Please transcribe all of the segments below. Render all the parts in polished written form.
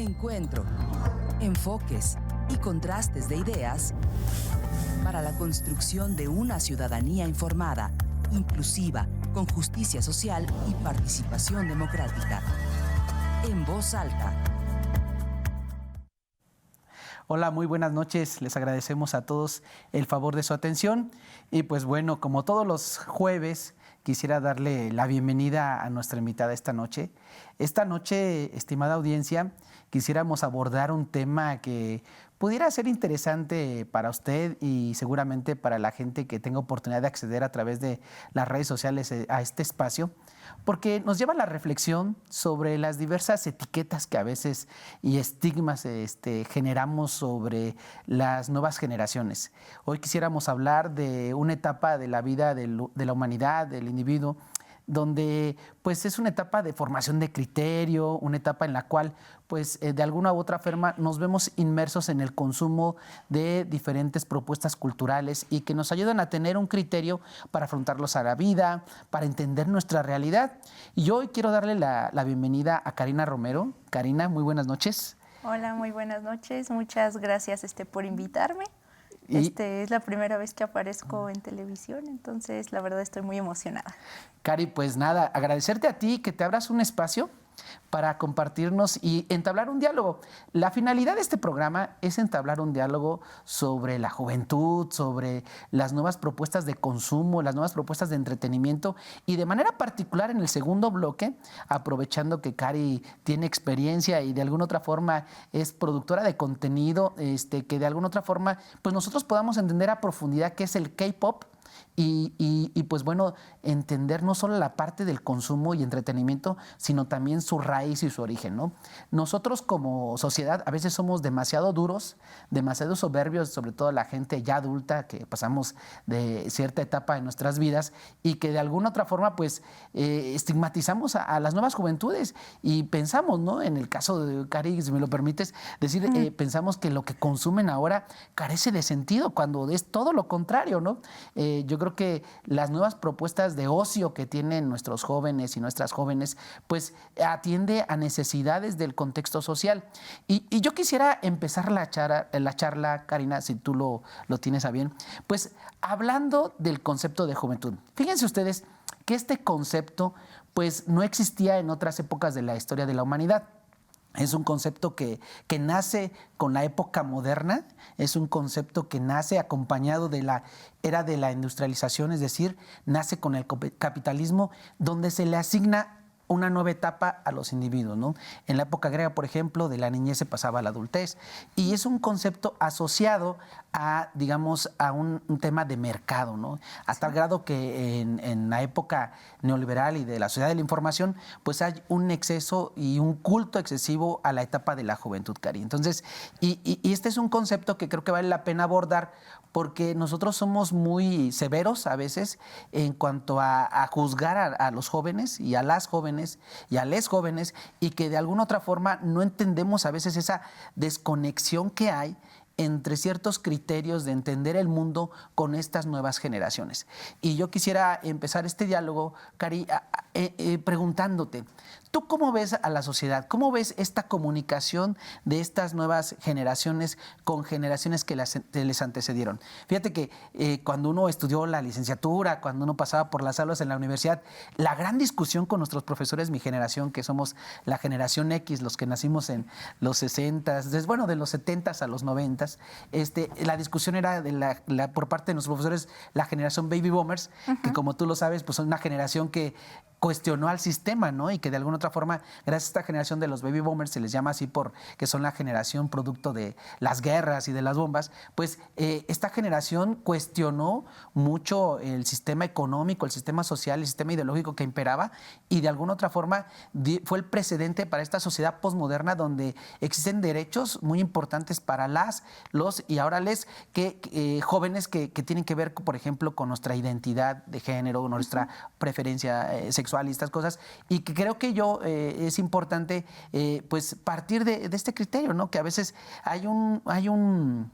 Encuentro, enfoques y contrastes de ideas para la construcción de una ciudadanía informada, inclusiva, con justicia social y participación democrática. En voz alta. Hola, muy buenas noches. Les agradecemos a todos el favor de su atención. Y pues bueno, como todos los jueves, quisiera darle la bienvenida a nuestra invitada esta noche. Esta noche, estimada audiencia, quisiéramos abordar un tema que pudiera ser interesante para usted y seguramente para la gente que tenga oportunidad de acceder a través de las redes sociales a este espacio, porque nos lleva a la reflexión sobre las diversas etiquetas que a veces y estigmas generamos sobre las nuevas generaciones. Hoy quisiéramos hablar de una etapa de la vida de la humanidad, del individuo, donde pues es una etapa de formación de criterio, una etapa en la cual pues de alguna u otra forma nos vemos inmersos en el consumo de diferentes propuestas culturales y que nos ayudan a tener un criterio para afrontarlos a la vida, para entender nuestra realidad. Y hoy quiero darle la bienvenida a Karina Romero. Karina, muy buenas noches. Hola, muy buenas noches. Muchas gracias por invitarme. Es la primera vez que aparezco en televisión, entonces la verdad estoy muy emocionada. Cari, pues nada, agradecerte a ti que te abras un espacio para compartirnos y entablar un diálogo. La finalidad de este programa es entablar un diálogo sobre la juventud, sobre las nuevas propuestas de consumo, las nuevas propuestas de entretenimiento y de manera particular en el segundo bloque, aprovechando que Cari tiene experiencia y de alguna otra forma es productora de contenido, que de alguna otra forma pues nosotros podamos entender a profundidad qué es el K-pop. Y pues bueno, entender no solo la parte del consumo y entretenimiento, sino también su raíz y su origen, ¿no? Nosotros como sociedad a veces somos demasiado duros, demasiado soberbios, sobre todo la gente ya adulta que pasamos de cierta etapa en nuestras vidas y que de alguna otra forma pues estigmatizamos a las nuevas juventudes y pensamos, ¿no? En el caso de Cari, si me lo permites decir, pensamos que lo que consumen ahora carece de sentido cuando es todo lo contrario, ¿no? Yo creo que las nuevas propuestas de ocio que tienen nuestros jóvenes y nuestras jóvenes, pues atiende a necesidades del contexto social. Y yo quisiera empezar la charla, Karina, si tú lo tienes a bien, pues hablando del concepto de juventud. Fíjense ustedes que este concepto pues no existía en otras épocas de la historia de la humanidad. Es un concepto que nace con la época moderna, es un concepto que nace acompañado de la era de la industrialización, es decir, nace con el capitalismo, donde se le asigna una nueva etapa a los individuos, ¿no? En la época griega, por ejemplo, de la niñez se pasaba a la adultez y es un concepto asociado a, digamos, a un tema de mercado, ¿no? A tal grado que en la época neoliberal y de la sociedad de la información, pues hay un exceso y un culto excesivo a la etapa de la juventud, Cari. Entonces, y este es un concepto que creo que vale la pena abordar porque nosotros somos muy severos a veces en cuanto a juzgar a los jóvenes y a las jóvenes y a les jóvenes y que de alguna otra forma no entendemos a veces esa desconexión que hay entre ciertos criterios de entender el mundo con estas nuevas generaciones. Y yo quisiera empezar este diálogo, Cari, preguntándote, ¿tú cómo ves a la sociedad? ¿Cómo ves esta comunicación de estas nuevas generaciones con generaciones que les antecedieron? Fíjate que cuando uno estudió la licenciatura, cuando uno pasaba por las aulas en la universidad, la gran discusión con nuestros profesores, mi generación, que somos la generación X, los que nacimos en los 60s, bueno, de los 70s a los 90s, la discusión era por parte de nuestros profesores, la generación Baby Boomers, que como tú lo sabes, pues son una generación que cuestionó al sistema, ¿no? Y que de alguna otra forma, gracias a esta generación de los baby boomers, se les llama así porque son la generación producto de las guerras y de las bombas, pues esta generación cuestionó mucho el sistema económico, el sistema social, el sistema ideológico que imperaba y de alguna otra forma fue el precedente para esta sociedad postmoderna donde existen derechos muy importantes para los y ahora jóvenes que tienen que ver, por ejemplo, con nuestra identidad de género, nuestra preferencia sexual y estas cosas, y que creo que es importante pues partir de este criterio, ¿no? Que a veces hay un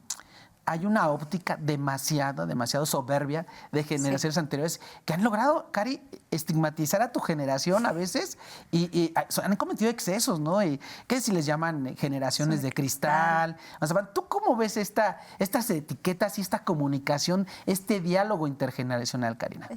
hay una óptica demasiado soberbia de generaciones anteriores que han logrado, Cari, estigmatizar a tu generación a veces y han cometido excesos, ¿no? Y ¿qué si les llaman generaciones de cristal? O sea, ¿tú cómo ves estas etiquetas y esta comunicación, este diálogo intergeneracional, Karina?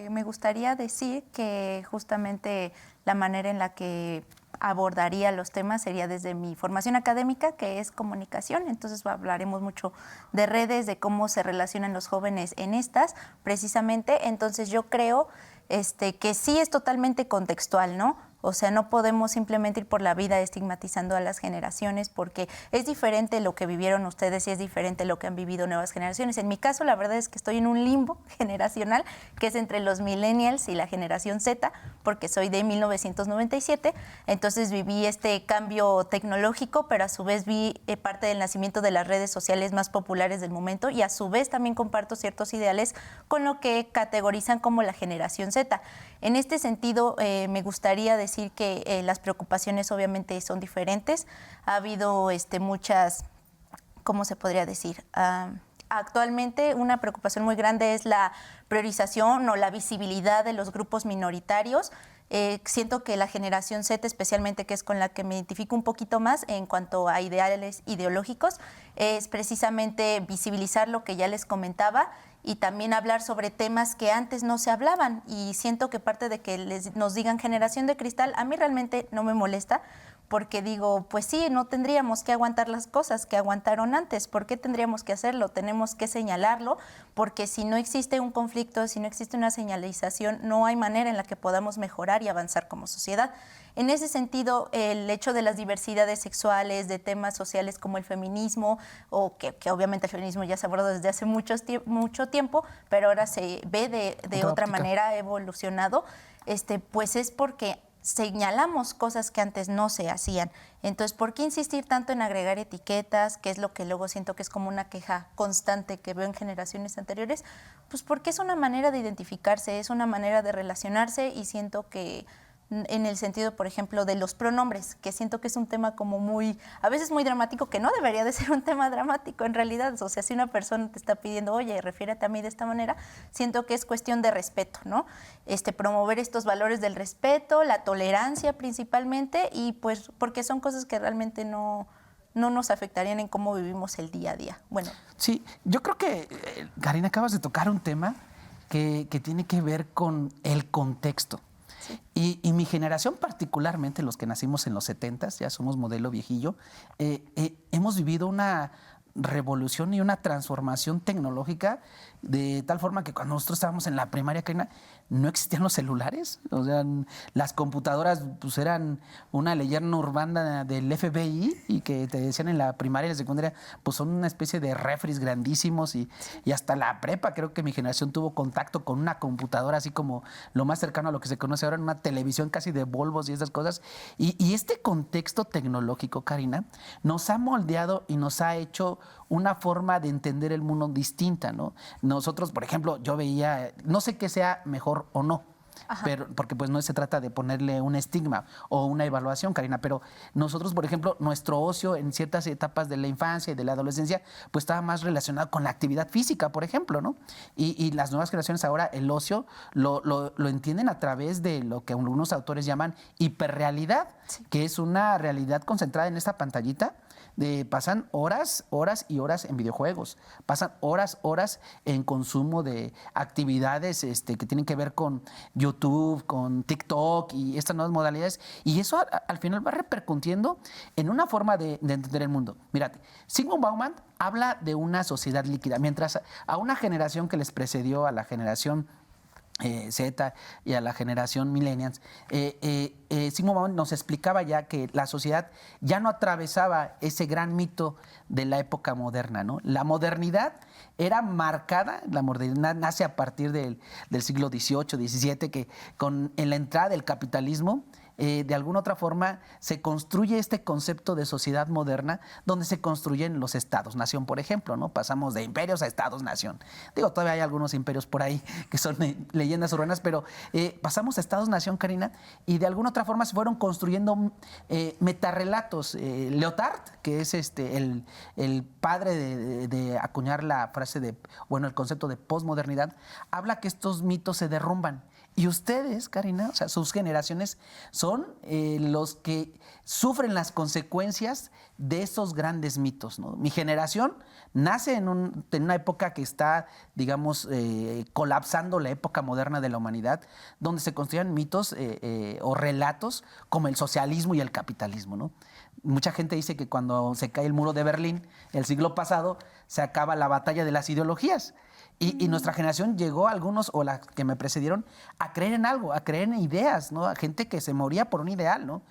Me gustaría decir que justamente la manera en la que abordaría los temas sería desde mi formación académica, que es comunicación. Entonces hablaremos mucho de redes, de cómo se relacionan los jóvenes en estas, precisamente. Entonces yo creo que sí es totalmente contextual, ¿no? O sea, no podemos simplemente ir por la vida estigmatizando a las generaciones porque es diferente lo que vivieron ustedes y es diferente lo que han vivido nuevas generaciones. En mi caso, la verdad es que estoy en un limbo generacional que es entre los millennials y la generación Z, porque soy de 1997. Entonces viví este cambio tecnológico, pero a su vez vi parte del nacimiento de las redes sociales más populares del momento y a su vez también comparto ciertos ideales con lo que categorizan como la generación Z. En este sentido, me gustaría decir que las preocupaciones obviamente son diferentes. Ha habido muchas, ¿cómo se podría decir? Actualmente una preocupación muy grande es la priorización o la visibilidad de los grupos minoritarios. Siento que la generación Z, especialmente, que es con la que me identifico un poquito más en cuanto a ideales ideológicos, es precisamente visibilizar lo que ya les comentaba y también hablar sobre temas que antes no se hablaban. Y siento que parte de que nos digan generación de cristal, a mí realmente no me molesta, porque digo, pues sí, no tendríamos que aguantar las cosas que aguantaron antes. ¿Por qué tendríamos que hacerlo? Tenemos que señalarlo, porque si no existe un conflicto, si no existe una señalización, no hay manera en la que podamos mejorar y avanzar como sociedad. En ese sentido, el hecho de las diversidades sexuales, de temas sociales como el feminismo, o que obviamente el feminismo ya se abordó desde hace mucho tiempo, pero ahora se ve de otra manera, ha evolucionado, pues es porque señalamos cosas que antes no se hacían. Entonces, ¿por qué insistir tanto en agregar etiquetas? Que es lo que luego siento que es como una queja constante que veo en generaciones anteriores. Pues porque es una manera de identificarse, es una manera de relacionarse y siento que en el sentido, por ejemplo, de los pronombres, que siento que es un tema como a veces muy dramático, que no debería de ser un tema dramático en realidad. O sea, si una persona te está pidiendo, oye, refiérete a mí de esta manera, siento que es cuestión de respeto, ¿no? Promover estos valores del respeto, la tolerancia principalmente, y pues porque son cosas que realmente no nos afectarían en cómo vivimos el día a día. Bueno. Sí, yo creo que, Karina, acabas de tocar un tema que tiene que ver con el contexto. Sí. Y mi generación, particularmente los que nacimos en los 70s, ya somos modelo viejillo, hemos vivido una revolución y una transformación tecnológica de tal forma que cuando nosotros estábamos en la primaria, Karina, no existían los celulares. O sea, las computadoras pues eran una leyenda urbana del FBI y que te decían en la primaria y la secundaria, pues son una especie de refris grandísimos y hasta la prepa creo que mi generación tuvo contacto con una computadora así como lo más cercano a lo que se conoce ahora, una televisión casi de Volvos y esas cosas. Y este contexto tecnológico, Karina, nos ha moldeado y nos ha hecho una forma de entender el mundo distinta, ¿no? Nosotros, por ejemplo, yo veía, no sé qué sea mejor o no, pero, porque pues no se trata de ponerle un estigma o una evaluación, Karina, pero nosotros, por ejemplo, nuestro ocio en ciertas etapas de la infancia y de la adolescencia, pues estaba más relacionado con la actividad física, por ejemplo, ¿no? Y las nuevas generaciones ahora el ocio lo entienden a través de lo que algunos autores llaman hiperrealidad, sí, que es una realidad concentrada en esta pantallita. Pasan horas y horas en videojuegos, pasan horas en consumo de actividades que tienen que ver con YouTube, con TikTok y estas nuevas modalidades, y eso al final va repercutiendo en una forma de entender el mundo. Mírate, Zygmunt Bauman habla de una sociedad líquida, mientras a una generación que les precedió, a la generación Z y a la generación millennials, Zygmunt Bauman nos explicaba ya que la sociedad ya no atravesaba ese gran mito de la época moderna, ¿no? La modernidad era marcada, la modernidad nace a partir del siglo XVIII, XVII, que en la entrada del capitalismo de alguna otra forma se construye este concepto de sociedad moderna donde se construyen los estados-nación, por ejemplo, ¿no? Pasamos de imperios a estados-nación. Digo, todavía hay algunos imperios por ahí que son leyendas urbanas, pero pasamos a estados-nación, Karina, y de alguna otra forma se fueron construyendo metarrelatos. Lyotard, que es el padre de acuñar la frase el concepto de posmodernidad, habla que estos mitos se derrumban. Y ustedes, Karina, o sea, sus generaciones son los que sufren las consecuencias de esos grandes mitos, ¿no? Mi generación nace en una época que está, digamos, colapsando la época moderna de la humanidad, donde se construían mitos o relatos como el socialismo y el capitalismo, ¿no? Mucha gente dice que cuando se cae el muro de Berlín, el siglo pasado, se acaba la batalla de las ideologías. Y nuestra generación llegó, algunos o las que me precedieron, a creer en algo, a creer en ideas, ¿no? A gente que se moría por un ideal, ¿no?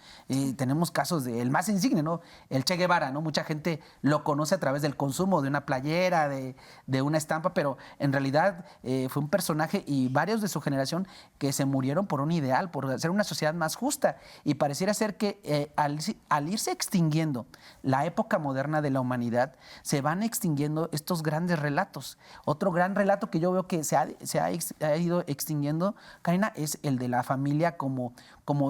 Tenemos casos del más insigne, ¿no? El Che Guevara, ¿no? Mucha gente lo conoce a través del consumo de una playera, de una estampa, pero en realidad fue un personaje y varios de su generación que se murieron por un ideal, por hacer una sociedad más justa. Y pareciera ser que al irse extinguiendo la época moderna de la humanidad, se van extinguiendo estos grandes relatos. Otro gran relato que yo veo que se ha ido extinguiendo, Karina, es el de la familia como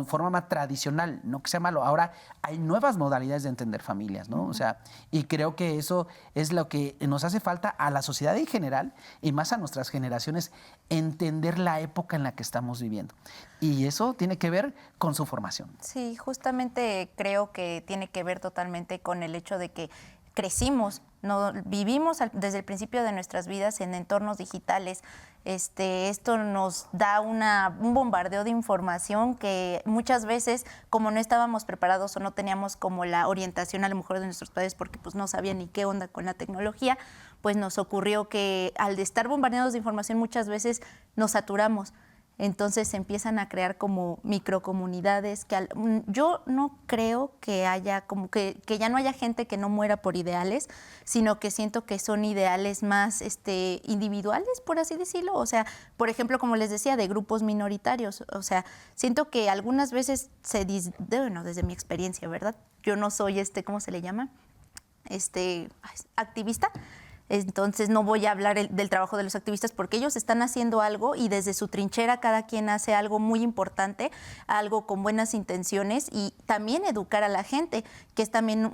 forma más tradicional, no que sea malo. Ahora hay nuevas modalidades de entender familias, ¿no? O sea, y creo que eso es lo que nos hace falta a la sociedad en general y más a nuestras generaciones, entender la época en la que estamos viviendo. Y eso tiene que ver con su formación. Sí, justamente creo que tiene que ver totalmente con el hecho de que crecimos, no vivimos desde el principio de nuestras vidas en entornos digitales. Esto nos da un bombardeo de información que muchas veces, como no estábamos preparados o no teníamos como la orientación a lo mejor de nuestros padres porque pues no sabían ni qué onda con la tecnología, pues nos ocurrió que al estar bombardeados de información muchas veces nos saturamos. Entonces se empiezan a crear como microcomunidades que yo no creo que haya como que ya no haya gente que no muera por ideales, sino que siento que son ideales más individuales, por así decirlo. O sea, por ejemplo, como les decía, de grupos minoritarios. O sea, siento que algunas veces desde mi experiencia, ¿verdad? Yo no soy ¿cómo se le llama? Activista. Entonces no voy a hablar del trabajo de los activistas porque ellos están haciendo algo y desde su trinchera cada quien hace algo muy importante, algo con buenas intenciones y también educar a la gente, que es también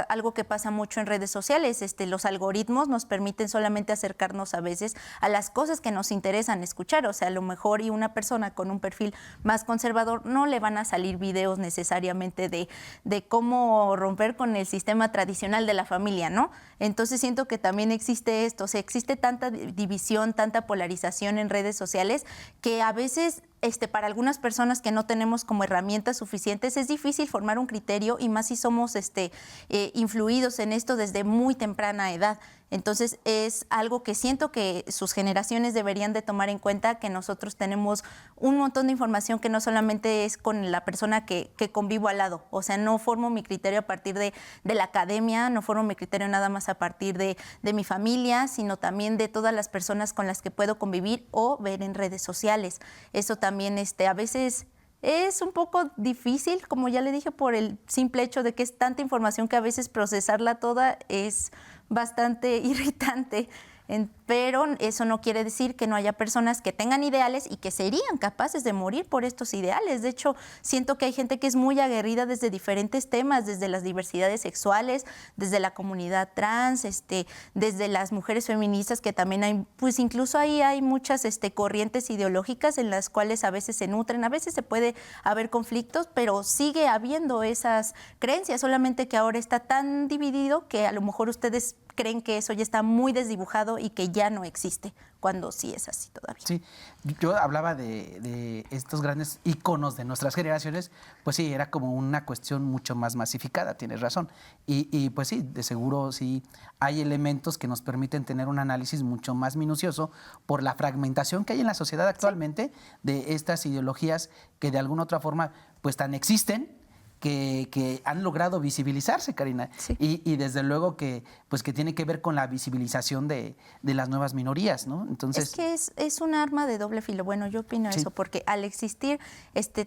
algo que pasa mucho en redes sociales. Los algoritmos nos permiten solamente acercarnos a veces a las cosas que nos interesan escuchar. O sea, a lo mejor y una persona con un perfil más conservador no le van a salir videos necesariamente de cómo romper con el sistema tradicional de la familia, ¿no? Entonces siento que también existe esto, o sea, existe tanta división, tanta polarización en redes sociales que a veces para algunas personas que no tenemos como herramientas suficientes es difícil formar un criterio y más si somos influidos en esto desde muy temprana edad. Entonces es algo que siento que sus generaciones deberían de tomar en cuenta, que nosotros tenemos un montón de información que no solamente es con la persona que convivo al lado. O sea, no formo mi criterio a partir de la academia, no formo mi criterio nada más a partir de mi familia, sino también de todas las personas con las que puedo convivir o ver en redes sociales. Eso también a veces es un poco difícil, como ya le dije, por el simple hecho de que es tanta información que a veces procesarla toda es bastante irritante. Pero eso no quiere decir que no haya personas que tengan ideales y que serían capaces de morir por estos ideales. De hecho, siento que hay gente que es muy aguerrida desde diferentes temas, desde las diversidades sexuales, desde la comunidad trans, desde las mujeres feministas, que también hay, pues incluso ahí hay muchas corrientes ideológicas en las cuales a veces se nutren, a veces se puede haber conflictos, pero sigue habiendo esas creencias, solamente que ahora está tan dividido que a lo mejor ustedes creen que eso ya está muy desdibujado y que ya no existe, cuando sí es así todavía. Sí, yo hablaba de estos grandes íconos de nuestras generaciones, pues sí, era como una cuestión mucho más masificada, tienes razón. Y pues sí, de seguro sí hay elementos que nos permiten tener un análisis mucho más minucioso por la fragmentación que hay en la sociedad actualmente de estas ideologías que de alguna otra forma pues tan existen que han logrado visibilizarse, Karina. Sí. Y desde luego que, pues, que tiene que ver con la visibilización de las nuevas minorías, ¿no? Entonces, Es que es un arma de doble filo. Bueno, yo opino Sí. eso, porque al existir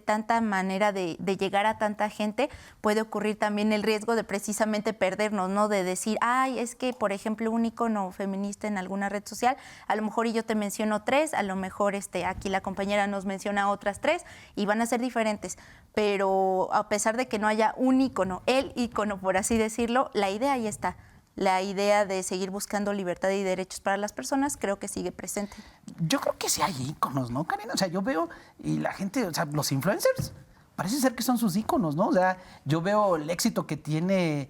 tanta manera de llegar a tanta gente, puede ocurrir también el riesgo de precisamente perdernos, ¿no? De decir, ay, es que, por ejemplo, un icono feminista en alguna red social, a lo mejor y yo te menciono 3, a lo mejor aquí la compañera nos menciona otras 3 y van a ser diferentes. Pero a pesar de que no haya un icono, el icono, por así decirlo, la idea ahí está. La idea de seguir buscando libertad y derechos para las personas creo que sigue presente. yo creo que sí hay íconos, ¿no, Karina? O sea, yo veo, y la gente, o sea, los influencers, parece ser que son sus íconos, ¿no? O sea, yo veo el éxito que tiene,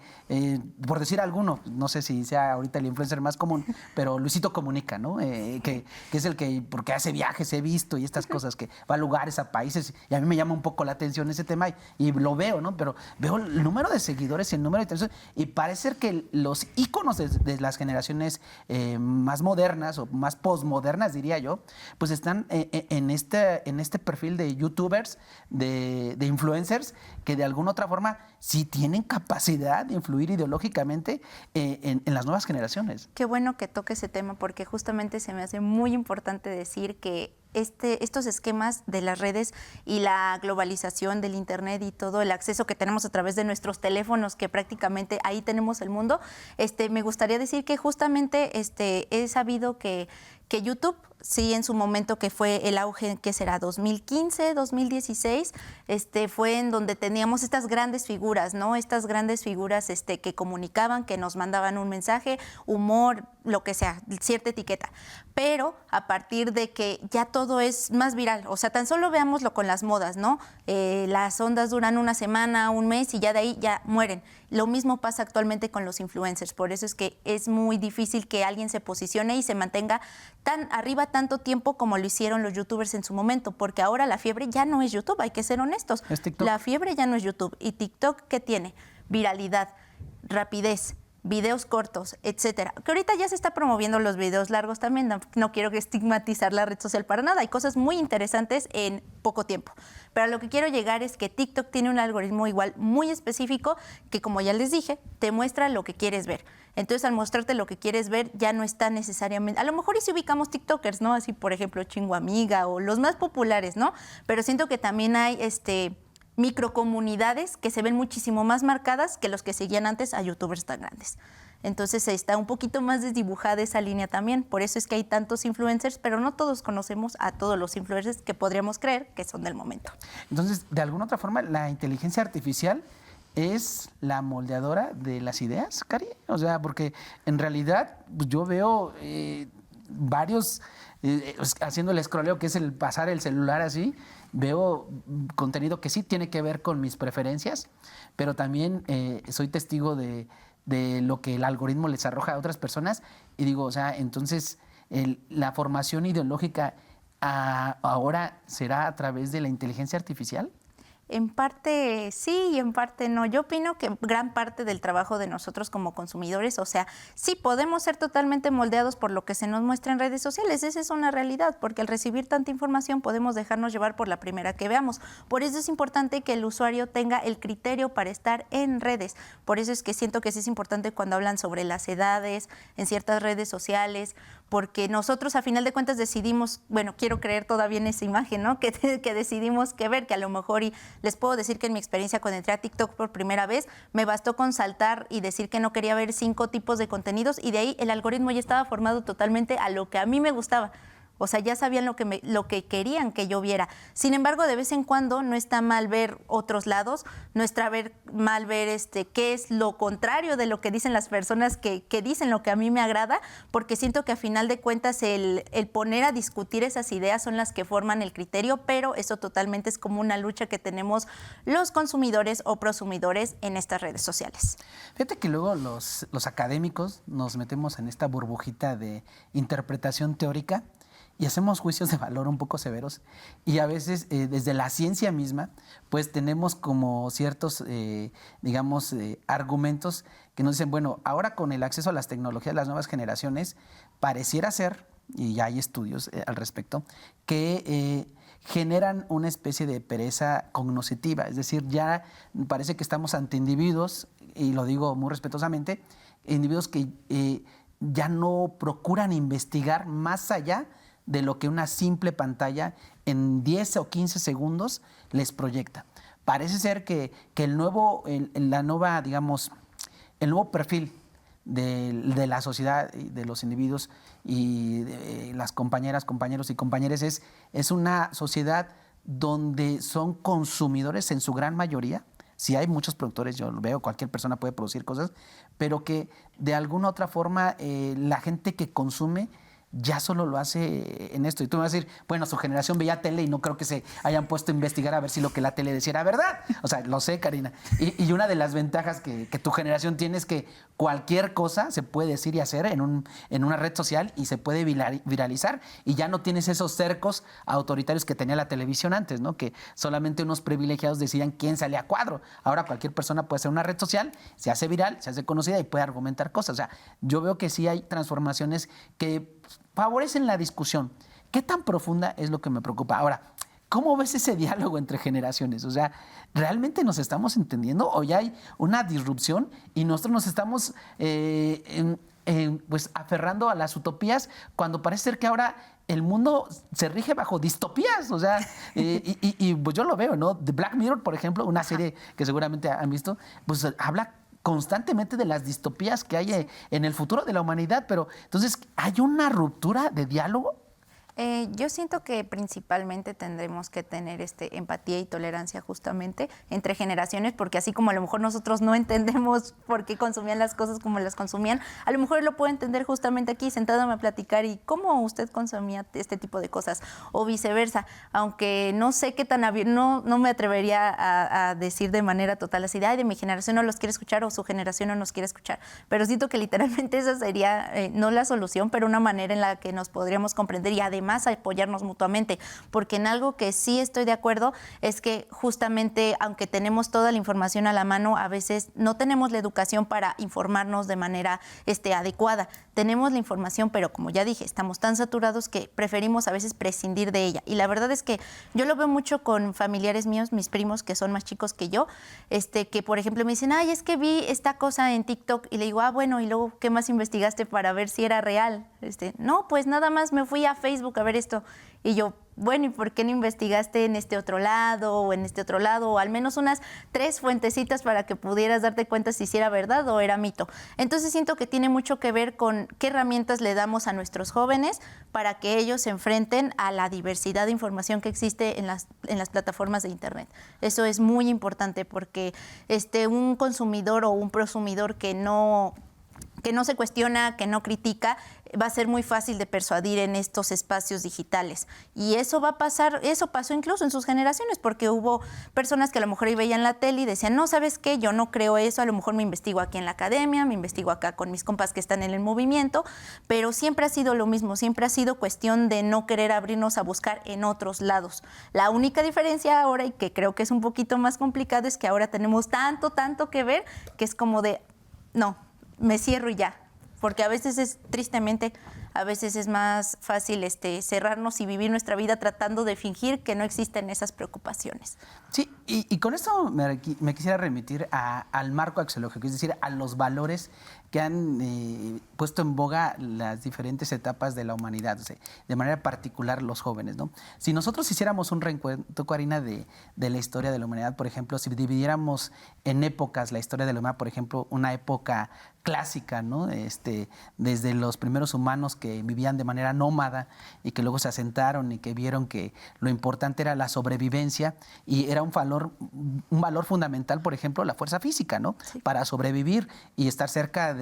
por decir alguno, no sé si sea ahorita el influencer más común, pero Luisito Comunica, ¿no? Que es el que, porque hace viajes, he visto, y estas cosas, que va a lugares, a países, y a mí me llama un poco la atención ese tema, y lo veo, ¿no? Pero veo el número de seguidores y el número de intereses, y parece ser que los íconos de las generaciones más modernas, o más postmodernas, diría yo, pues están en este perfil de youtubers, de influencers, que de alguna otra forma sí tienen capacidad de influir ideológicamente en las nuevas generaciones. Qué bueno que toque ese tema, porque justamente se me hace muy importante decir que estos esquemas de las redes y la globalización del internet y todo el acceso que tenemos a través de nuestros teléfonos, que prácticamente ahí tenemos el mundo, me gustaría decir que justamente he sabido que YouTube, sí, en su momento, que fue el auge, ¿qué será? 2015, 2016, fue en donde teníamos estas grandes figuras, ¿no? Estas grandes figuras que comunicaban, que nos mandaban un mensaje, humor, lo que sea, cierta etiqueta. Pero a partir de que ya todo es más viral, o sea, tan solo veámoslo con las modas, ¿no? Las ondas duran una semana, un mes y ya de ahí ya mueren. Lo mismo pasa actualmente con los influencers, por eso es que es muy difícil que alguien se posicione y se mantenga tan arriba tanto tiempo como lo hicieron los youtubers en su momento, porque ahora la fiebre ya no es YouTube, hay que ser honestos. Es TikTok. La fiebre ya no es YouTube. ¿Y TikTok qué tiene? Viralidad, rapidez, videos cortos, etcétera. Que ahorita ya se está promoviendo los videos largos también, no quiero estigmatizar la red social para nada, hay cosas muy interesantes en poco tiempo. Pero a lo que quiero llegar es que TikTok tiene un algoritmo igual muy específico que, como ya les dije, te muestra lo que quieres ver. Entonces, al mostrarte lo que quieres ver, ya no está necesariamente... A lo mejor y si ubicamos TikTokers, ¿no? Así, por ejemplo, Chingo Amiga o los más populares, ¿no? Pero siento que también hay microcomunidades que se ven muchísimo más marcadas que los que seguían antes a youtubers tan grandes. Entonces está un poquito más desdibujada esa línea también. Por eso es que hay tantos influencers, pero no todos conocemos a todos los influencers que podríamos creer que son del momento. Entonces, de alguna otra forma, la inteligencia artificial es la moldeadora de las ideas, Cari. O sea, porque en realidad pues, yo veo varios, haciendo el escroleo, que es el pasar el celular así, veo contenido que sí tiene que ver con mis preferencias, pero también soy testigo de lo que el algoritmo les arroja a otras personas y digo, o sea, entonces la formación ideológica ahora será a través de la inteligencia artificial. En parte sí y en parte no. Yo opino que gran parte del trabajo de nosotros como consumidores, o sea, sí podemos ser totalmente moldeados por lo que se nos muestra en redes sociales. Esa es una realidad, porque al recibir tanta información podemos dejarnos llevar por la primera que veamos. Por eso es importante que el usuario tenga el criterio para estar en redes. Por eso es que siento que sí es importante cuando hablan sobre las edades en ciertas redes sociales, porque nosotros a final de cuentas decidimos, bueno, quiero creer todavía en esa imagen, ¿no? Que decidimos qué ver, que a lo mejor, y les puedo decir que en mi experiencia cuando entré a TikTok por primera vez, me bastó con saltar y decir que no quería ver 5 tipos de contenidos y de ahí el algoritmo ya estaba formado totalmente a lo que a mí me gustaba. O sea, ya sabían lo que querían que yo viera. Sin embargo, de vez en cuando no está mal ver otros lados, no está mal ver qué es lo contrario de lo que dicen las personas que dicen lo que a mí me agrada, porque siento que a final de cuentas el poner a discutir esas ideas son las que forman el criterio, pero eso totalmente es como una lucha que tenemos los consumidores o prosumidores en estas redes sociales. Fíjate que luego los académicos nos metemos en esta burbujita de interpretación teórica y hacemos juicios de valor un poco severos y a veces desde la ciencia misma pues tenemos como ciertos argumentos que nos dicen, bueno, ahora con el acceso a las tecnologías de las nuevas generaciones pareciera ser, y ya hay estudios al respecto, que generan una especie de pereza cognoscitiva, es decir, ya parece que estamos ante individuos, y lo digo muy respetuosamente, individuos que ya no procuran investigar más allá de lo que una simple pantalla en 10 o 15 segundos les proyecta. Parece ser que el nuevo perfil de la sociedad, de los individuos y de las compañeras, compañeros y compañeras es una sociedad donde son consumidores en su gran mayoría. Sí hay muchos productores, yo lo veo, cualquier persona puede producir cosas, pero que de alguna otra forma la gente que consume ya solo lo hace en esto. Y tú me vas a decir, bueno, su generación veía tele y no creo que se hayan puesto a investigar a ver si lo que la tele decía era verdad. O sea, lo sé, Karina. Y una de las ventajas que tu generación tiene es que cualquier cosa se puede decir y hacer en una red social y se puede viralizar. Y ya no tienes esos cercos autoritarios que tenía la televisión antes, ¿no? Que solamente unos privilegiados decían quién salía a cuadro. Ahora cualquier persona puede hacer una red social, se hace viral, se hace conocida y puede argumentar cosas. O sea, yo veo que sí hay transformaciones que favorecen la discusión. ¿Qué tan profunda es lo que me preocupa? Ahora, ¿cómo ves ese diálogo entre generaciones? O sea, ¿realmente nos estamos entendiendo o ya hay una disrupción y nosotros nos estamos pues aferrando a las utopías cuando parece ser que ahora el mundo se rige bajo distopías? O sea, y pues yo lo veo, ¿no? The Black Mirror, por ejemplo, una serie que seguramente han visto, pues habla constantemente de las distopías que hay en el futuro de la humanidad, pero entonces, ¿hay una ruptura de diálogo? Yo siento que principalmente tendremos que tener empatía y tolerancia justamente entre generaciones, porque así como a lo mejor nosotros no entendemos por qué consumían las cosas como las consumían, a lo mejor lo puedo entender justamente aquí sentándome a platicar y cómo usted consumía este tipo de cosas o viceversa, aunque no sé qué tan no me atrevería a decir de manera total así de, ay, de mi generación no los quiere escuchar o su generación no nos quiere escuchar, pero siento que literalmente esa sería no la solución, pero una manera en la que nos podríamos comprender y además apoyarnos mutuamente, porque en algo que sí estoy de acuerdo es que justamente aunque tenemos toda la información a la mano, a veces no tenemos la educación para informarnos de manera adecuada. Tenemos la información, pero como ya dije, estamos tan saturados que preferimos a veces prescindir de ella. Y la verdad es que yo lo veo mucho con familiares míos, mis primos que son más chicos que yo, que por ejemplo me dicen, ay, es que vi esta cosa en TikTok, y le digo, bueno, ¿y luego qué más investigaste para ver si era real? No, pues nada más me fui a Facebook a ver esto. Y yo, bueno, ¿y por qué no investigaste en este otro lado o en este otro lado? O al menos unas 3 fuentecitas para que pudieras darte cuenta si era verdad o era mito. Entonces siento que tiene mucho que ver con qué herramientas le damos a nuestros jóvenes para que ellos se enfrenten a la diversidad de información que existe en las plataformas de Internet. Eso es muy importante porque un consumidor o un prosumidor que no se cuestiona, que no critica, va a ser muy fácil de persuadir en estos espacios digitales. Y eso va a pasar, eso pasó incluso en sus generaciones, porque hubo personas que a lo mejor veían la tele y decían, no, ¿sabes qué? Yo no creo eso, a lo mejor me investigo aquí en la academia, me investigo acá con mis compas que están en el movimiento, pero siempre ha sido lo mismo, siempre ha sido cuestión de no querer abrirnos a buscar en otros lados. La única diferencia ahora, y que creo que es un poquito más complicado, es que ahora tenemos tanto que ver, que es como de, no, me cierro y ya, porque a veces tristemente, a veces es más fácil cerrarnos y vivir nuestra vida tratando de fingir que no existen esas preocupaciones. Sí, y con esto me quisiera remitir al marco axiológico, es decir, a los valores que han puesto en boga las diferentes etapas de la humanidad, o sea, de manera particular los jóvenes, ¿no? Si nosotros hiciéramos un reencuentro, Karina, de la historia de la humanidad, por ejemplo, si dividiéramos en épocas la historia de la humanidad, por ejemplo, una época clásica, ¿no? Desde los primeros humanos que vivían de manera nómada y que luego se asentaron y que vieron que lo importante era la sobrevivencia y era un valor fundamental, por ejemplo, la fuerza física, ¿no? Sí. Para sobrevivir y estar cerca de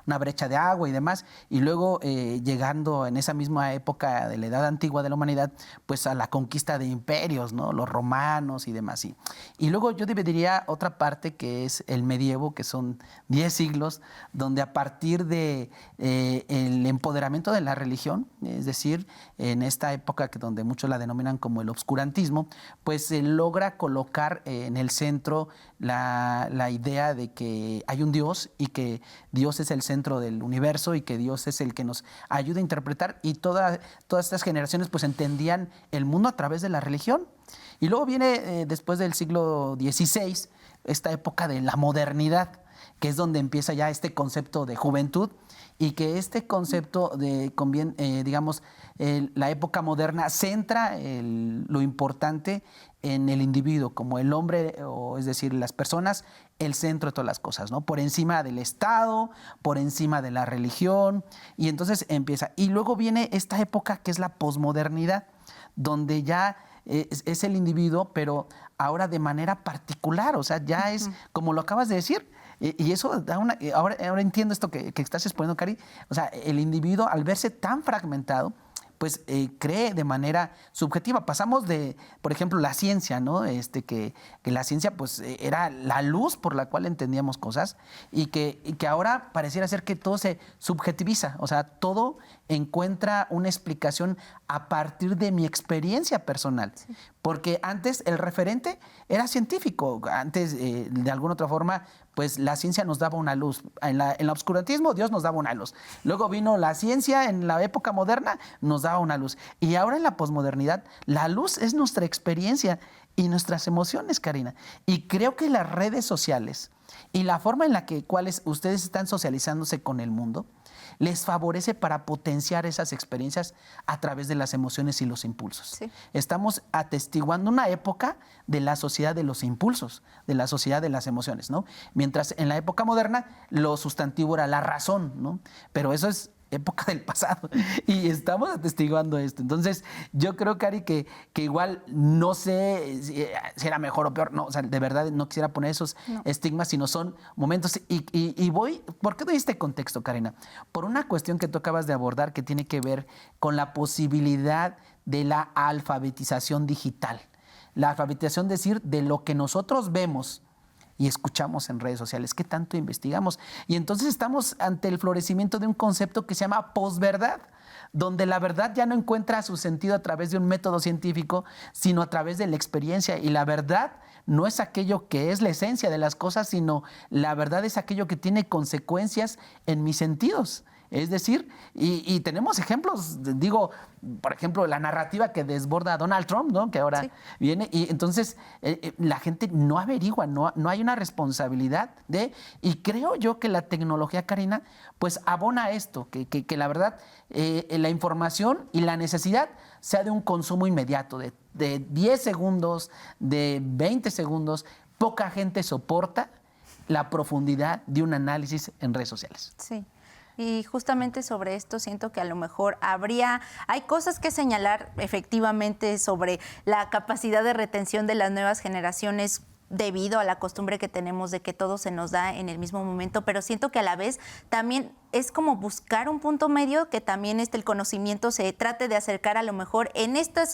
una brecha de agua y demás. Y luego llegando en esa misma época de la edad antigua de la humanidad, pues a la conquista de imperios, ¿no? Los romanos y demás. Y luego yo dividiría otra parte que es el medievo, que son 10 siglos, donde a partir de el empoderamiento de la religión, es decir, en esta época donde muchos la denominan como el obscurantismo, pues se logra colocar en el centro la idea de que hay un Dios y que que Dios es el centro del universo y que Dios es el que nos ayuda a interpretar, y todas estas generaciones pues entendían el mundo a través de la religión. Y luego viene después del siglo XVI esta época de la modernidad, que es donde empieza ya este concepto de juventud, y que este concepto de, la época moderna centra lo importante en el individuo, como el hombre, o es decir, las personas, el centro de todas las cosas, ¿no? Por encima del Estado, por encima de la religión, y entonces empieza. Y luego viene esta época que es la posmodernidad, donde ya es el individuo, pero ahora de manera particular, o sea, ya es, como lo acabas de decir, y eso da ahora entiendo esto que estás exponiendo, Cari. O sea, el individuo, al verse tan fragmentado, pues cree de manera subjetiva. Pasamos de, por ejemplo, la ciencia, ¿no? Que la ciencia pues era la luz por la cual entendíamos cosas, y que ahora pareciera ser que todo se subjetiviza. O sea, todo encuentra una explicación a partir de mi experiencia personal. Sí. Porque antes el referente era científico. Antes, de alguna otra forma, pues la ciencia nos daba una luz. En el obscurantismo Dios nos daba una luz. Luego vino la ciencia en la época moderna, nos daba una luz. Y ahora en la posmodernidad, la luz es nuestra experiencia y nuestras emociones, Karina. Y creo que las redes sociales y la forma en la cuales ustedes están socializándose con el mundo les favorece para potenciar esas experiencias a través de las emociones y los impulsos. Sí. Estamos atestiguando una época de la sociedad de los impulsos, de la sociedad de las emociones, ¿no? Mientras en la época moderna lo sustantivo era la razón, ¿no? Pero eso es época del pasado y estamos atestiguando esto. Entonces, yo creo, Cari, que igual no sé si era mejor o peor. No, o sea, de verdad no quisiera poner esos estigmas, sino son momentos. Y ¿por qué doy este contexto, Karina? Por una cuestión que tú acabas de abordar que tiene que ver con la posibilidad de la alfabetización digital. La alfabetización, decir, de lo que nosotros vemos y escuchamos en redes sociales, ¿qué tanto investigamos? Y entonces estamos ante el florecimiento de un concepto que se llama posverdad, donde la verdad ya no encuentra su sentido a través de un método científico, sino a través de la experiencia. Y la verdad no es aquello que es la esencia de las cosas, sino la verdad es aquello que tiene consecuencias en mis sentidos. Es decir, y tenemos ejemplos, digo, por ejemplo, la narrativa que desborda a Donald Trump, ¿no? Que ahora viene, y entonces la gente no averigua, no hay una responsabilidad y creo yo que la tecnología, Karina, pues abona esto, que la verdad, la información y la necesidad sea de un consumo inmediato, de 10 segundos, de 20 segundos. Poca gente soporta la profundidad de un análisis en redes sociales. Sí. Y justamente sobre esto siento que a lo mejor hay cosas que señalar efectivamente sobre la capacidad de retención de las nuevas generaciones debido a la costumbre que tenemos de que todo se nos da en el mismo momento, pero siento que a la vez también es como buscar un punto medio que también el conocimiento se trate de acercar a lo mejor en estos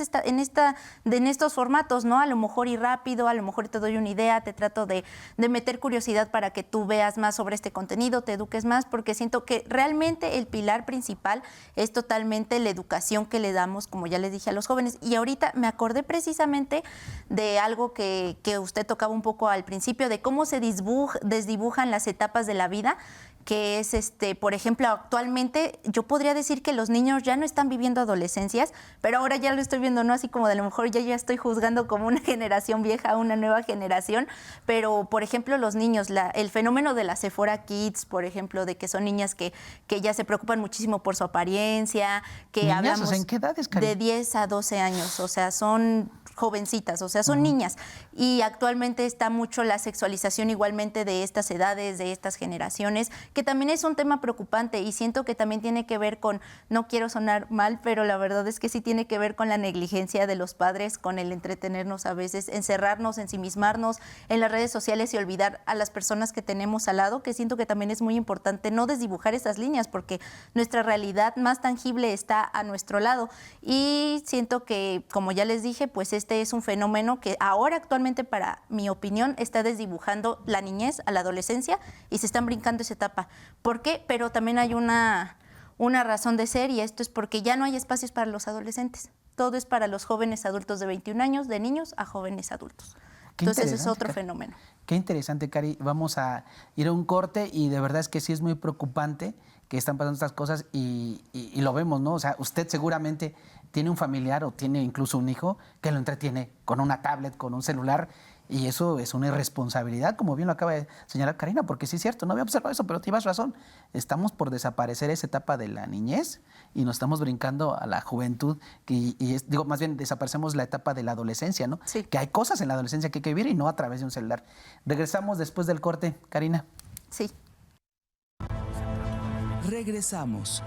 formatos, ¿no? A lo mejor y rápido, a lo mejor te doy una idea, te trato de meter curiosidad para que tú veas más sobre este contenido, te eduques más, porque siento que realmente el pilar principal es totalmente la educación que le damos, como ya les dije, a los jóvenes. Y ahorita me acordé precisamente de algo que usted tocaba un poco al principio, de cómo se desdibujan las etapas de la vida, que es, por ejemplo, actualmente yo podría decir que los niños ya no están viviendo adolescencias, pero ahora ya lo estoy viendo, no así como de a lo mejor ya estoy juzgando como una generación vieja a una nueva generación, pero, por ejemplo, los niños, el fenómeno de las Sephora Kids, por ejemplo, de que son niñas que ya se preocupan muchísimo por su apariencia, que niñas, hablamos, o sea, ¿en qué edades, Karen? De 10 a 12 años, o sea, son jovencitas, o sea, son niñas. Y actualmente está mucho la sexualización igualmente de estas edades, de estas generaciones, que también es un tema preocupante y siento que también tiene que ver con, no quiero sonar mal, pero la verdad es que sí tiene que ver con la negligencia de los padres, con el entretenernos a veces, encerrarnos, ensimismarnos en las redes sociales y olvidar a las personas que tenemos al lado, que siento que también es muy importante no desdibujar esas líneas porque nuestra realidad más tangible está a nuestro lado. Y siento que, como ya les dije, pues este es un fenómeno que ahora actualmente, para mi opinión, está desdibujando la niñez a la adolescencia y se están brincando esa etapa. ¿Por qué? Pero también hay una razón de ser, y esto es porque ya no hay espacios para los adolescentes. Todo es para los jóvenes adultos de 21 años, de niños a jóvenes adultos. Entonces es otro Cari. fenómeno. Qué interesante, Cari. Vamos a ir a un corte y de verdad es que sí es muy preocupante que están pasando estas cosas y lo vemos, ¿no? O sea, usted seguramente tiene un familiar o tiene incluso un hijo que lo entretiene con una tablet, con un celular y eso es una irresponsabilidad, como bien lo acaba de señalar Karina, porque sí es cierto, no había observado eso, pero tienes razón. Estamos por desaparecer esa etapa de la niñez y nos estamos brincando a la juventud, digo, más bien desaparecemos la etapa de la adolescencia, ¿no? Sí. Que hay cosas en la adolescencia que hay que vivir y no a través de un celular. Regresamos después del corte, Karina. Sí. Regresamos.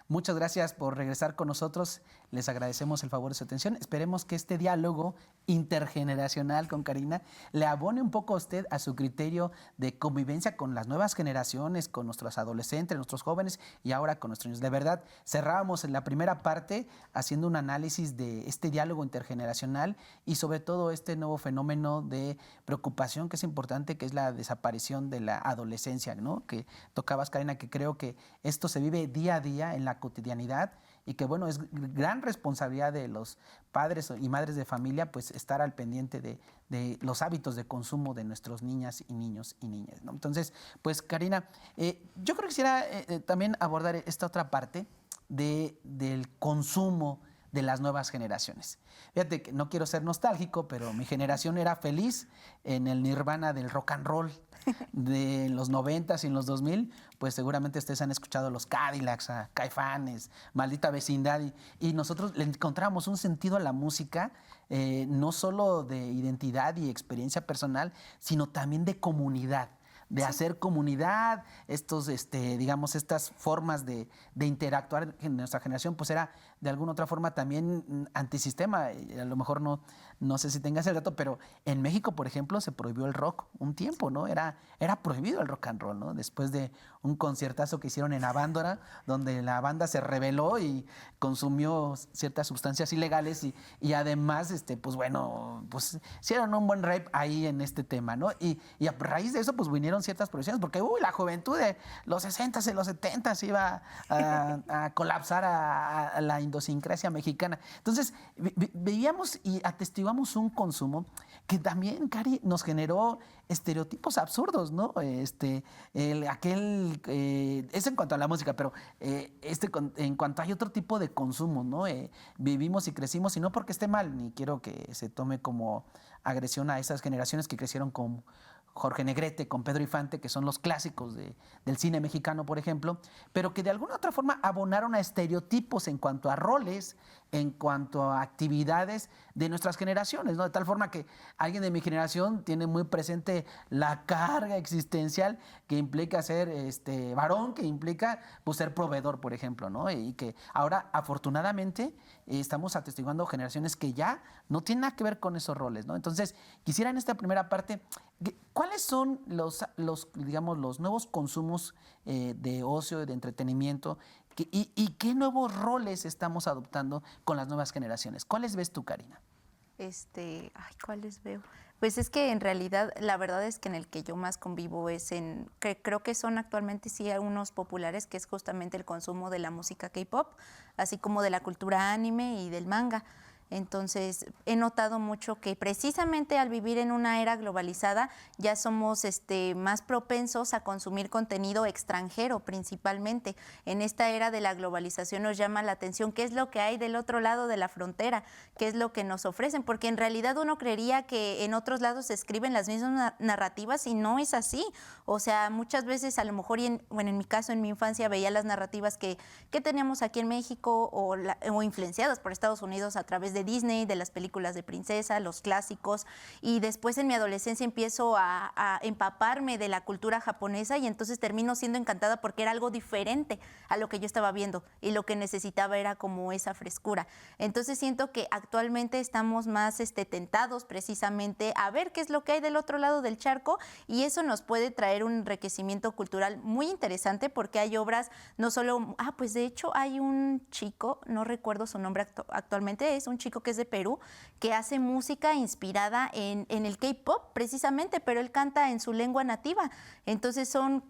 Muchas gracias por regresar con nosotros. Les agradecemos el favor de su atención. Esperemos que este diálogo intergeneracional con Karina le abone un poco a usted a su criterio de convivencia con las nuevas generaciones, con nuestros adolescentes, nuestros jóvenes y ahora con nuestros niños. De verdad, cerrábamos en la primera parte haciendo un análisis de este diálogo intergeneracional y sobre todo este nuevo fenómeno de preocupación que es importante, que es la desaparición de la adolescencia, ¿no? Que tocabas, Karina, que creo que esto se vive día a día en la cotidianidad y que bueno, es gran responsabilidad de los padres y madres de familia pues estar al pendiente de los hábitos de consumo de nuestros niñas y niños y niñas, ¿no? Entonces, pues Karina, yo creo que quisiera también abordar esta otra parte del consumo de las nuevas generaciones. Fíjate que no quiero ser nostálgico, pero mi generación era feliz en el nirvana del rock and roll de los 90s y en los 2000, pues seguramente ustedes han escuchado los Cadillacs, a Caifanes, Maldita Vecindad, y nosotros le encontramos un sentido a la música, no solo de identidad y experiencia personal, sino también de comunidad. De hacer comunidad, digamos, estas formas de interactuar en nuestra generación, pues era de alguna otra forma también antisistema. A lo mejor no sé si tengas el dato, pero en México, por ejemplo, se prohibió el rock un tiempo, ¿no? Era prohibido el rock and roll, ¿no? Después de un conciertazo que hicieron en Avándora, donde la banda se rebeló y consumió ciertas sustancias ilegales y además, pues bueno, pues hicieron un buen rap ahí en este tema, ¿no? Y a raíz de eso, pues vinieron ciertas prohibiciones, porque la juventud de los 60s y los 70s iba a colapsar a la idiosincrasia mexicana. Entonces, veíamos y atestiguamos un consumo que también, Cari, nos generó estereotipos absurdos, ¿no? Eso en cuanto a la música, pero en cuanto hay otro tipo de consumo, ¿no? Vivimos y crecimos, y no porque esté mal, ni quiero que se tome como agresión a esas generaciones que crecieron con Jorge Negrete, con Pedro Infante, que son los clásicos del cine mexicano, por ejemplo, pero que de alguna u otra forma abonaron a estereotipos en cuanto a roles, en cuanto a actividades de nuestras generaciones, ¿no? De tal forma que alguien de mi generación tiene muy presente la carga existencial que implica ser varón, que implica pues, ser proveedor, por ejemplo, ¿no? Y que ahora, afortunadamente, estamos atestiguando generaciones que ya no tienen nada que ver con esos roles, ¿no? Entonces, quisiera en esta primera parte, ¿cuáles son digamos, los nuevos consumos de ocio y de entretenimiento y qué nuevos roles estamos adoptando con las nuevas generaciones? ¿Cuáles ves tú, Karina? ¿Cuáles veo? Pues es que en realidad la verdad es que en el que yo más convivo que creo que son actualmente sí unos populares, que es justamente el consumo de la música K-pop, así como de la cultura anime y del manga. Entonces, he notado mucho que precisamente al vivir en una era globalizada ya somos más propensos a consumir contenido extranjero principalmente. En esta era de la globalización nos llama la atención qué es lo que hay del otro lado de la frontera, qué es lo que nos ofrecen, porque en realidad uno creería que en otros lados se escriben las mismas narrativas y no es así. O sea, muchas veces a lo mejor, en mi caso, en mi infancia veía las narrativas que teníamos aquí en México o influenciadas por Estados Unidos a través de Disney, de las películas de princesa, los clásicos, y después en mi adolescencia empiezo a empaparme de la cultura japonesa y entonces termino siendo encantada porque era algo diferente a lo que yo estaba viendo y lo que necesitaba era como esa frescura. Entonces siento que actualmente estamos más tentados precisamente a ver qué es lo que hay del otro lado del charco y eso nos puede traer un enriquecimiento cultural muy interesante porque hay obras, no solo, pues de hecho hay un chico, no recuerdo su nombre actualmente, es un chico chico que es de Perú, que hace música inspirada en el K-pop precisamente, pero él canta en su lengua nativa. Entonces son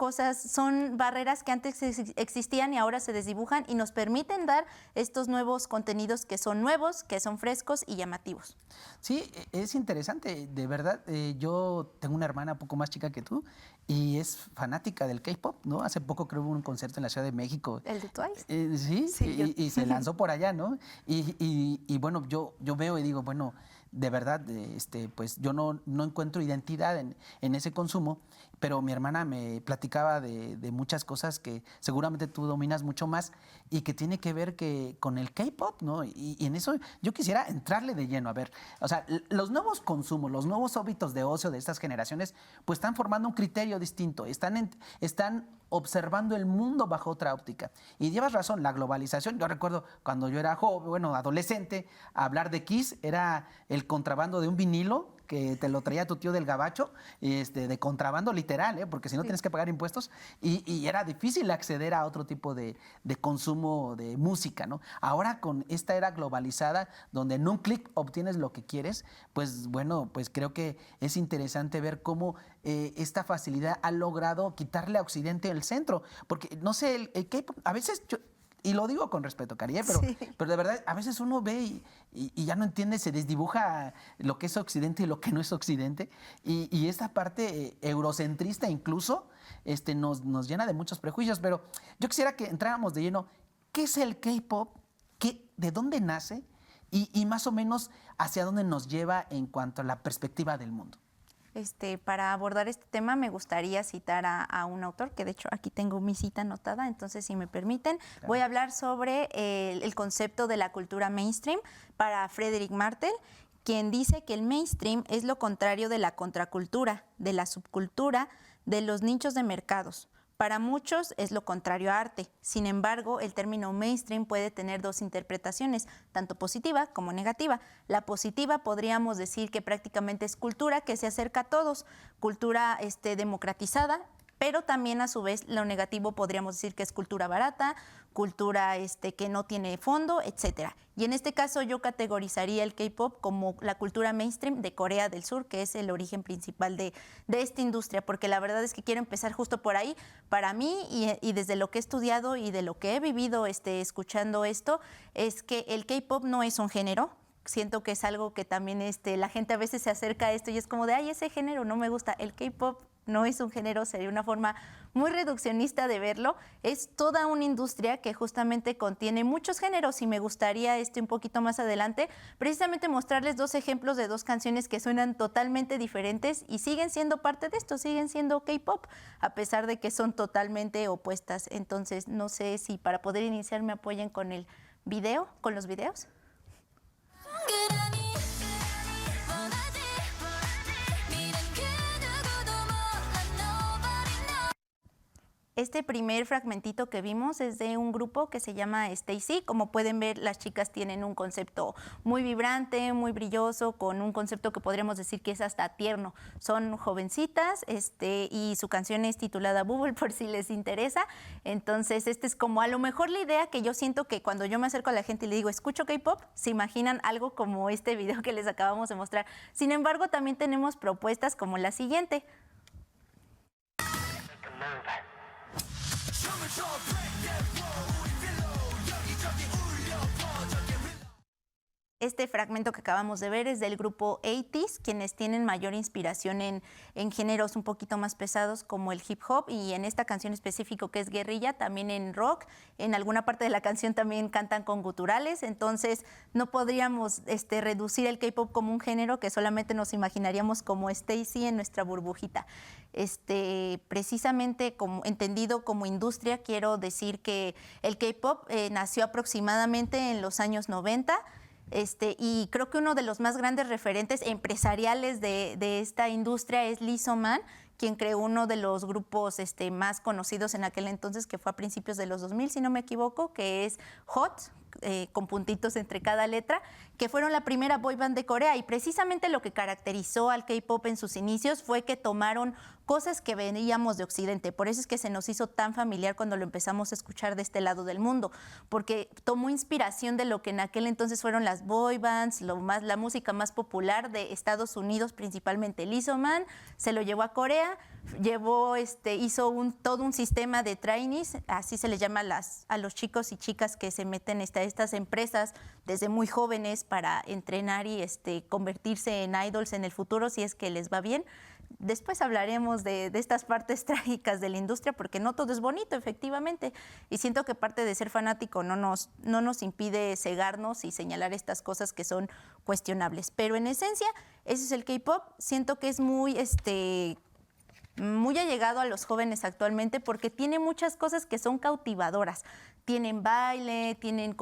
barreras que antes existían y ahora se desdibujan y nos permiten dar estos nuevos contenidos que son nuevos, que son frescos y llamativos. Sí, es interesante, de verdad. Yo tengo una hermana un poco más chica que tú y es fanática del K-pop, ¿no? Hace poco creo hubo un concierto en la Ciudad de México. ¿El de Twice? Sí, y se lanzó por allá, ¿no? Y bueno, yo veo y digo, bueno, de verdad, pues yo no encuentro identidad en ese consumo, pero mi hermana me platicaba de muchas cosas que seguramente tú dominas mucho más y que tiene que ver con el K-pop, ¿no? Y en eso yo quisiera entrarle de lleno. A ver, o sea, los nuevos consumos, los nuevos hábitos de ocio de estas generaciones, pues están formando un criterio distinto, están observando el mundo bajo otra óptica. Y llevas razón, la globalización. Yo recuerdo cuando yo era joven, bueno, adolescente, hablar de Kiss era el contrabando de un vinilo que te lo traía tu tío del gabacho, de contrabando literal, porque si no tienes que pagar impuestos, y era difícil acceder a otro tipo de consumo de música, ¿no? Ahora con esta era globalizada, donde en un clic obtienes lo que quieres, pues bueno, pues creo que es interesante ver cómo esta facilidad ha logrado quitarle a Occidente el centro, porque no sé, el K-pop, a veces y lo digo con respeto, Cari, pero de verdad, a veces uno ve y ya no entiende, se desdibuja lo que es Occidente y lo que no es Occidente. Y esta parte eurocentrista incluso nos llena de muchos prejuicios. Pero yo quisiera que entráramos de lleno. ¿Qué es el K-pop? ¿De dónde nace? Y más o menos hacia dónde nos lleva en cuanto a la perspectiva del mundo. Para abordar este tema me gustaría citar a un autor, que de hecho aquí tengo mi cita anotada, entonces si me permiten, claro. Voy a hablar sobre el concepto de la cultura mainstream para Frederick Martel, quien dice que el mainstream es lo contrario de la contracultura, de la subcultura, de los nichos de mercados. Para muchos es lo contrario a arte. Sin embargo, el término mainstream puede tener dos interpretaciones, tanto positiva como negativa. La positiva podríamos decir que prácticamente es cultura que se acerca a todos, cultura democratizada, pero también a su vez lo negativo podríamos decir que es cultura barata, cultura que no tiene fondo, etcétera. Y en este caso yo categorizaría el K-pop como la cultura mainstream de Corea del Sur, que es el origen principal de esta industria, porque la verdad es que quiero empezar justo por ahí. Para mí, y desde lo que he estudiado y de lo que he vivido escuchando esto, es que el K-pop no es un género. Siento que es algo que también la gente a veces se acerca a esto y es como de, ay, ese género no me gusta. El K-pop no es un género, sería una forma muy reduccionista de verlo. Es toda una industria que justamente contiene muchos géneros y me gustaría un poquito más adelante precisamente mostrarles dos ejemplos de dos canciones que suenan totalmente diferentes y siguen siendo parte de esto, siguen siendo K-pop, a pesar de que son totalmente opuestas. Entonces, no sé si para poder iniciar me apoyen con el video, con los videos. Este primer fragmentito que vimos es de un grupo que se llama STAYC. Como pueden ver, las chicas tienen un concepto muy vibrante, muy brilloso, con un concepto que podríamos decir que es hasta tierno. Son jovencitas y su canción es titulada Bubble, por si les interesa. Entonces, es como a lo mejor la idea que yo siento que cuando yo me acerco a la gente y le digo, escucho K-pop, se imaginan algo como este video que les acabamos de mostrar. Sin embargo, también tenemos propuestas como la siguiente. Este fragmento que acabamos de ver es del grupo 80s, quienes tienen mayor inspiración en géneros un poquito más pesados como el hip hop, y en esta canción específico que es Guerrilla, también en rock. En alguna parte de la canción también cantan con guturales, entonces no podríamos reducir el K-pop como un género que solamente nos imaginaríamos como STAYC en nuestra burbujita. Precisamente entendido como industria, quiero decir que el K-pop nació aproximadamente en los años 90. Y creo que uno de los más grandes referentes empresariales de esta industria es Lee So-man, quien creó uno de los grupos más conocidos en aquel entonces, que fue a principios de los 2000, si no me equivoco, que es HOT. con puntitos entre cada letra, que fueron la primera boy band de Corea. Y precisamente lo que caracterizó al K-pop en sus inicios fue que tomaron cosas que veníamos de Occidente. Por eso es que se nos hizo tan familiar cuando lo empezamos a escuchar de este lado del mundo, porque tomó inspiración de lo que en aquel entonces fueron las boy bands, la música más popular de Estados Unidos, principalmente Lizzo Man, se lo llevó a Corea, hizo todo un sistema de trainees, así se les llama a los chicos y chicas que se meten a estas empresas desde muy jóvenes para entrenar y convertirse en idols en el futuro si es que les va bien. Después hablaremos de estas partes trágicas de la industria, porque no todo es bonito, efectivamente. Y siento que parte de ser fanático no nos impide cegarnos y señalar estas cosas que son cuestionables. Pero en esencia, ese es el K-pop. Siento que es muy allegado a los jóvenes actualmente porque tiene muchas cosas que son cautivadoras. Tienen baile, tienen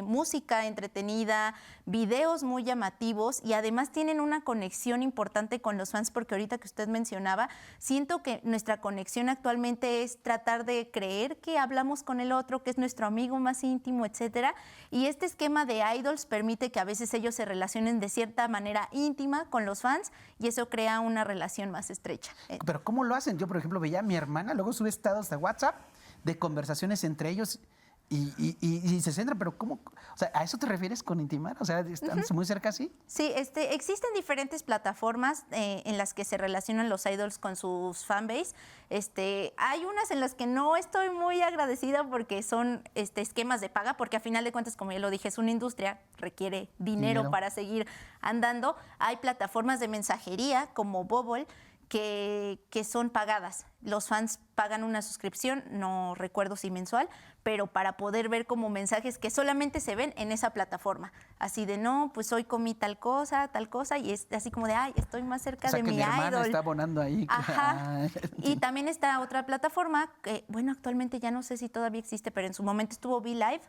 música entretenida, videos muy llamativos y además tienen una conexión importante con los fans, porque ahorita que usted mencionaba, siento que nuestra conexión actualmente es tratar de creer que hablamos con el otro, que es nuestro amigo más íntimo, etcétera. Y este esquema de idols permite que a veces ellos se relacionen de cierta manera íntima con los fans y eso crea una relación más estrecha. Pero ¿cómo lo hacen? Yo, por ejemplo, veía a mi hermana, luego sube estados de WhatsApp de conversaciones entre ellos y se centra, pero ¿cómo? O sea, ¿a eso te refieres con intimar? O sea, ¿están muy cerca así? Sí, existen diferentes plataformas en las que se relacionan los idols con sus fanbase. Hay unas en las que no estoy muy agradecida porque son esquemas de paga, porque a final de cuentas, como ya lo dije, es una industria, requiere dinero para seguir andando. Hay plataformas de mensajería como Bubble, que son pagadas. Los fans pagan una suscripción, no recuerdo si mensual, pero para poder ver como mensajes que solamente se ven en esa plataforma. Así de, no, pues hoy comí tal cosa, y es así como de, ay, estoy más cerca de mi hermana idol. Está abonando ahí. Ajá. Y también está otra plataforma que, bueno, actualmente ya no sé si todavía existe, pero en su momento estuvo VLive,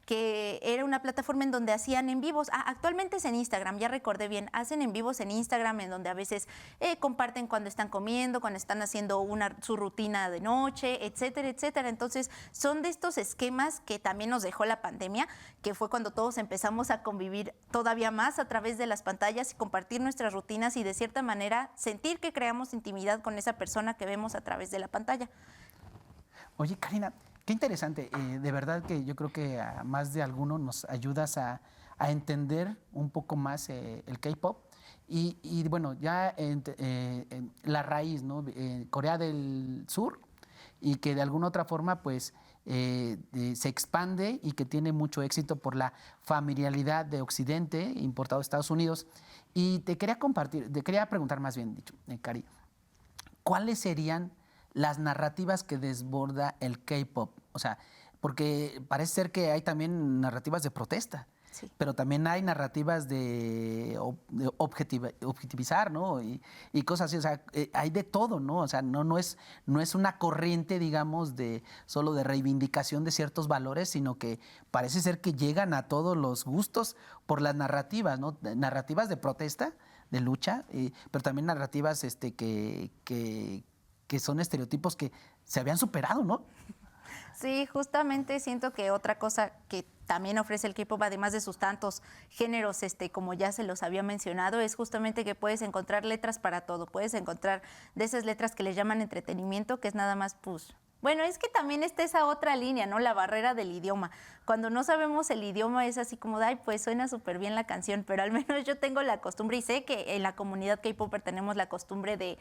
que era una plataforma en donde hacían en vivos. Actualmente es en Instagram, ya recordé bien. Hacen en vivos en Instagram en donde a veces comparten cuando están comiendo, cuando están haciendo su rutina de noche, etcétera, etcétera. Entonces, son de estos esquemas que también nos dejó la pandemia, que fue cuando todos empezamos a convivir todavía más a través de las pantallas y compartir nuestras rutinas y de cierta manera sentir que creamos intimidad con esa persona que vemos a través de la pantalla. Oye, Karina, qué interesante. De verdad que yo creo que a más de alguno nos ayudas a entender un poco más el K-pop. Y bueno, ya en la raíz, ¿no? Corea del Sur, y que de alguna otra forma pues se expande y que tiene mucho éxito por la familiaridad de Occidente importado a Estados Unidos. Y te quería preguntar más bien dicho, Cari, ¿cuáles serían las narrativas que desborda el K-pop? O sea, porque parece ser que hay también narrativas de protesta. Sí. Pero también hay narrativas de objetivizar, ¿no? Y cosas así, o sea, hay de todo, ¿no? O sea, no es una corriente, digamos, solo de reivindicación de ciertos valores, sino que parece ser que llegan a todos los gustos por las narrativas, ¿no? Narrativas de protesta, de lucha, pero también narrativas que son estereotipos que se habían superado, ¿no? Sí, justamente siento que otra cosa que también ofrece el K-pop, además de sus tantos géneros, como ya se los había mencionado, es justamente que puedes encontrar letras para todo. Puedes encontrar de esas letras que les llaman entretenimiento, que es nada más, pues, bueno, es que también está esa otra línea, ¿no? La barrera del idioma. Cuando no sabemos el idioma es así como de, ay, pues suena súper bien la canción, pero al menos yo tengo la costumbre y sé que en la comunidad K-popper tenemos la costumbre de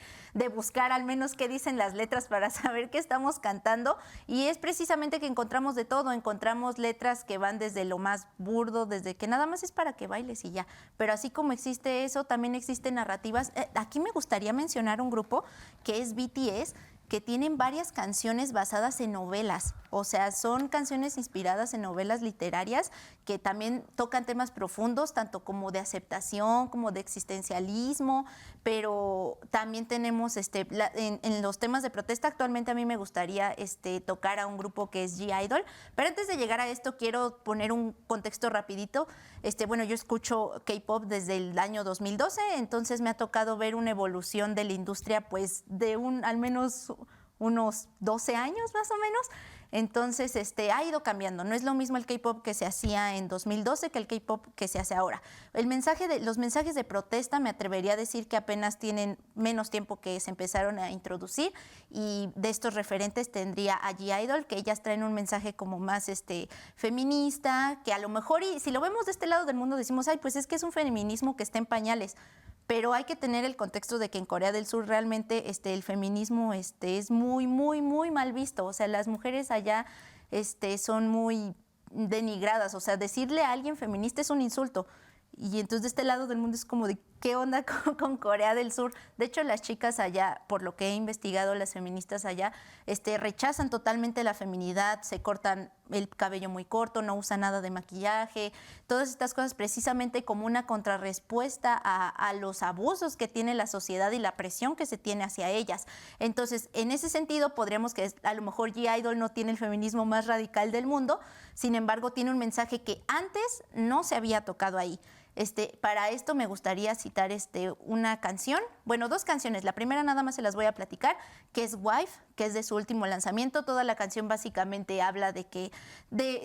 buscar al menos qué dicen las letras para saber qué estamos cantando, y es precisamente que encontramos de todo. Encontramos letras que van desde lo más burdo, desde que nada más es para que bailes y ya, pero así como existe eso, también existen narrativas. Aquí me gustaría mencionar un grupo que es BTS, que tienen varias canciones basadas en novelas. O sea, son canciones inspiradas en novelas literarias que también tocan temas profundos, tanto como de aceptación, como de existencialismo, pero también tenemos en los temas de protesta. Actualmente a mí me gustaría tocar a un grupo que es G-Idol, pero antes de llegar a esto quiero poner un contexto rapidito. Bueno, yo escucho K-pop desde el año 2012, entonces me ha tocado ver una evolución de la industria pues de al menos unos 12 años más o menos. Entonces, ha ido cambiando. No es lo mismo el K-pop que se hacía en 2012 que el K-pop que se hace ahora. Los mensajes de protesta me atrevería a decir que apenas tienen menos tiempo que se empezaron a introducir, y de estos referentes tendría a G-Idol, que ellas traen un mensaje como más feminista, que a lo mejor, y si lo vemos de este lado del mundo decimos, ay, pues es que es un feminismo que está en pañales. Pero hay que tener el contexto de que en Corea del Sur realmente el feminismo es muy, muy, muy mal visto. O sea, las mujeres allá son muy denigradas. O sea, decirle a alguien feminista es un insulto. Y entonces de este lado del mundo es como de, ¿qué onda con Corea del Sur? De hecho, las chicas allá, por lo que he investigado, las feministas allá, rechazan totalmente la feminidad, se cortan el cabello muy corto, no usan nada de maquillaje, todas estas cosas precisamente como una contrarrespuesta a los abusos que tiene la sociedad y la presión que se tiene hacia ellas. Entonces, en ese sentido, podríamos que a lo mejor G-Idol no tiene el feminismo más radical del mundo, sin embargo, tiene un mensaje que antes no se había tocado ahí. Para esto me gustaría citar una canción, bueno, 2 canciones. La primera nada más se las voy a platicar, que es Wife, que es de su último lanzamiento. Toda la canción básicamente habla de que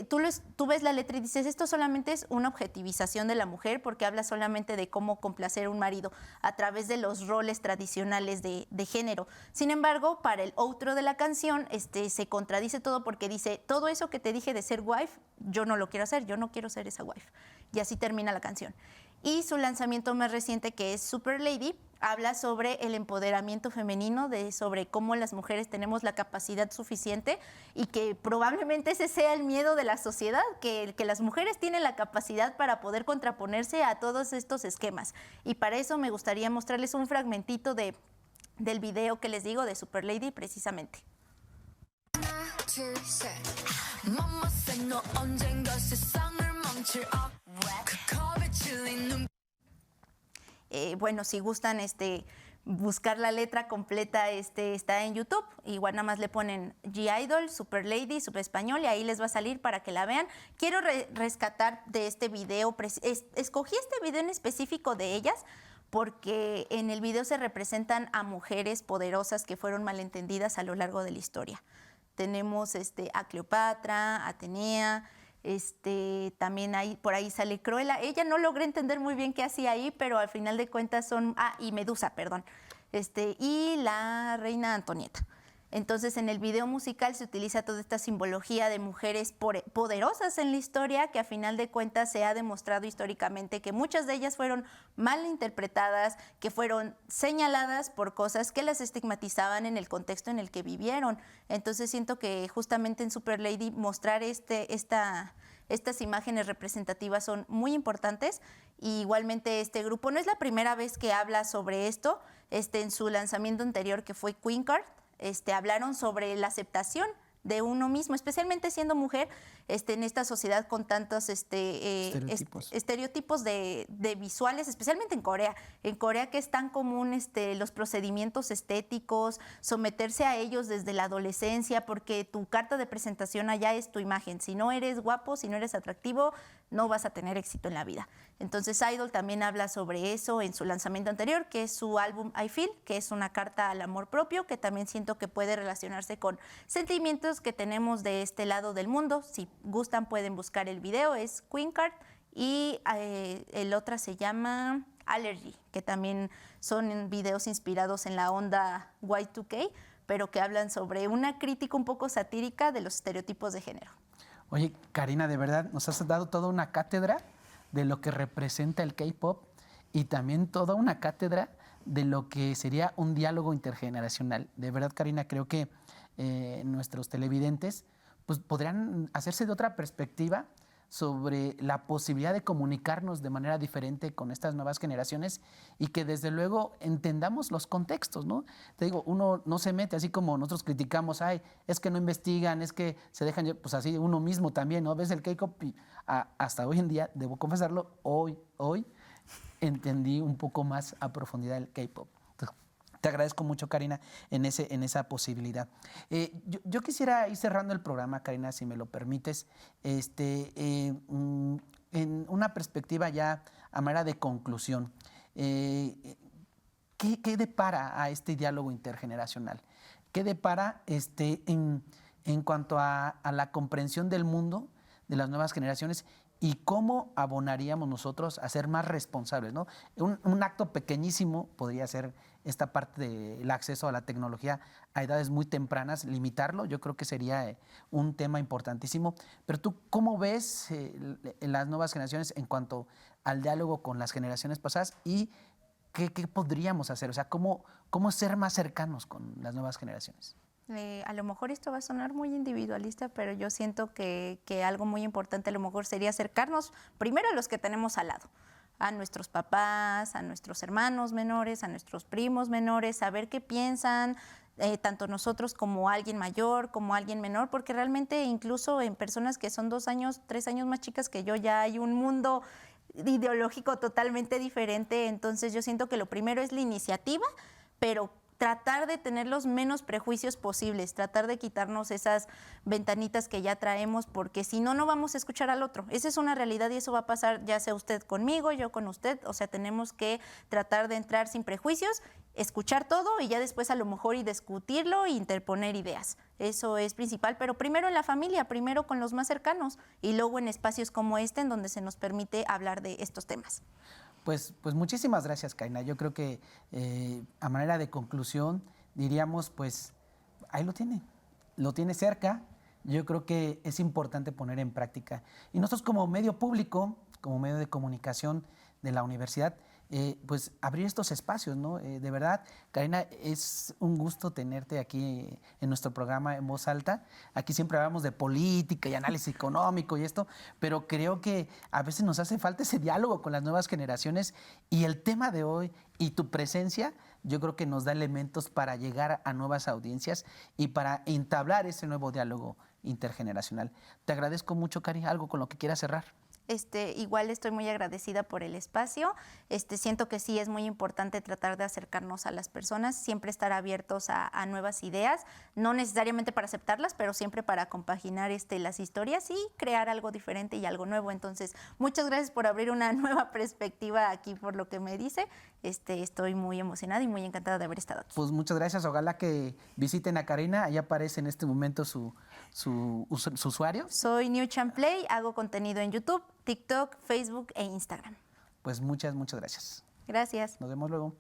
tú ves la letra y dices, esto solamente es una objetivización de la mujer, porque habla solamente de cómo complacer a un marido a través de los roles tradicionales de género. Sin embargo, para el outro de la canción se contradice todo, porque dice, todo eso que te dije de ser wife, yo no lo quiero hacer, yo no quiero ser esa wife. Y así termina la canción. Y su lanzamiento más reciente, que es Super Lady, habla sobre el empoderamiento femenino, sobre cómo las mujeres tenemos la capacidad suficiente, y que probablemente ese sea el miedo de la sociedad, que las mujeres tienen la capacidad para poder contraponerse a todos estos esquemas. Y para eso me gustaría mostrarles un fragmentito del video que les digo de Super Lady precisamente. Bueno, si gustan buscar la letra completa, está en YouTube. Igual nada más le ponen G-Idol, Super Lady, Super Español, y ahí les va a salir para que la vean. Quiero rescatar de este video, escogí este video en específico de ellas, porque en el video se representan a mujeres poderosas que fueron malentendidas a lo largo de la historia. Tenemos a Cleopatra, Atenea, también por ahí sale Cruella. Ella no logré entender muy bien qué hacía ahí, pero al final de cuentas y Medusa, perdón, y la reina Antonieta. Entonces, en el video musical se utiliza toda esta simbología de mujeres poderosas en la historia, que a final de cuentas se ha demostrado históricamente que muchas de ellas fueron mal interpretadas, que fueron señaladas por cosas que las estigmatizaban en el contexto en el que vivieron. Entonces, siento que justamente en Super Lady mostrar estas imágenes representativas son muy importantes. Y igualmente este grupo no es la primera vez que habla sobre esto. En su lanzamiento anterior, que fue Queen Card, hablaron sobre la aceptación de uno mismo, especialmente siendo mujer, en esta sociedad con tantos estereotipos de visuales, especialmente en Corea. En Corea, que es tan común los procedimientos estéticos, someterse a ellos desde la adolescencia, porque tu carta de presentación allá es tu imagen. Si no eres guapo, si no eres atractivo, no vas a tener éxito en la vida. Entonces, Idol también habla sobre eso en su lanzamiento anterior, que es su álbum I Feel, que es una carta al amor propio, que también siento que puede relacionarse con sentimientos que tenemos de este lado del mundo. Si gustan, pueden buscar el video, es Queen Card, y el otro se llama Allergy, que también son videos inspirados en la onda Y2K, pero que hablan sobre una crítica un poco satírica de los estereotipos de género. Oye, Karina, de verdad, nos has dado toda una cátedra de lo que representa el K-pop, y también toda una cátedra de lo que sería un diálogo intergeneracional. De verdad, Karina, creo que nuestros televidentes pues, podrían hacerse de otra perspectiva sobre la posibilidad de comunicarnos de manera diferente con estas nuevas generaciones, y que desde luego entendamos los contextos, ¿no? Te digo, uno no se mete así como nosotros criticamos, ay, es que no investigan, es que se dejan, pues así uno mismo también, ¿no? Ves el K-pop y hasta hoy en día, debo confesarlo, hoy entendí un poco más a profundidad el K-pop. Te agradezco mucho, Karina, en esa posibilidad. Yo quisiera ir cerrando el programa, Karina, si me lo permites, en una perspectiva ya a manera de conclusión. ¿Qué depara a este diálogo intergeneracional? ¿Qué depara en cuanto a la comprensión del mundo de las nuevas generaciones y cómo abonaríamos nosotros a ser más responsables, ¿no? Un acto pequeñísimo podría ser esta parte del acceso a la tecnología a edades muy tempranas, limitarlo, yo creo que sería un tema importantísimo. Pero tú, ¿cómo ves las nuevas generaciones en cuanto al diálogo con las generaciones pasadas y qué podríamos hacer? O sea, ¿cómo ser más cercanos con las nuevas generaciones? A lo mejor esto va a sonar muy individualista, pero yo siento que algo muy importante a lo mejor sería acercarnos primero a los que tenemos al lado, a nuestros papás, a nuestros hermanos menores, a nuestros primos menores, saber qué piensan, tanto nosotros como alguien mayor, como alguien menor, porque realmente incluso en personas que son 2 años, 3 años más chicas que yo, ya hay un mundo ideológico totalmente diferente. Entonces yo siento que lo primero es la iniciativa, pero tratar de tener los menos prejuicios posibles, tratar de quitarnos esas ventanitas que ya traemos, porque si no, no vamos a escuchar al otro. Esa es una realidad y eso va a pasar ya sea usted conmigo, yo con usted. O sea, tenemos que tratar de entrar sin prejuicios, escuchar todo y ya después a lo mejor y discutirlo e interponer ideas. Eso es principal, pero primero en la familia, primero con los más cercanos y luego en espacios como este en donde se nos permite hablar de estos temas. Pues muchísimas gracias, Karina. Yo creo que a manera de conclusión diríamos, pues ahí lo tiene cerca. Yo creo que es importante poner en práctica. Y nosotros como medio público, como medio de comunicación de la universidad, pues abrir estos espacios, ¿no? De verdad, Karina, es un gusto tenerte aquí en nuestro programa En Voz Alta. Aquí siempre hablamos de política y análisis económico y esto, pero creo que a veces nos hace falta ese diálogo con las nuevas generaciones y el tema de hoy y tu presencia, yo creo que nos da elementos para llegar a nuevas audiencias y para entablar ese nuevo diálogo intergeneracional. Te agradezco mucho, Cari. ¿Algo con lo que quieras cerrar? Igual estoy muy agradecida por el espacio. Siento que sí es muy importante tratar de acercarnos a las personas, siempre estar abiertos a nuevas ideas, no necesariamente para aceptarlas, pero siempre para compaginar las historias y crear algo diferente y algo nuevo. Entonces, muchas gracias por abrir una nueva perspectiva aquí por lo que me dice. Estoy muy emocionada y muy encantada de haber estado aquí. Pues muchas gracias. Ojalá que visiten a Karina. Ahí aparece en este momento su usuario. Soy New Champlay, hago contenido en YouTube, TikTok, Facebook e Instagram. Pues muchas gracias. Gracias. Nos vemos luego.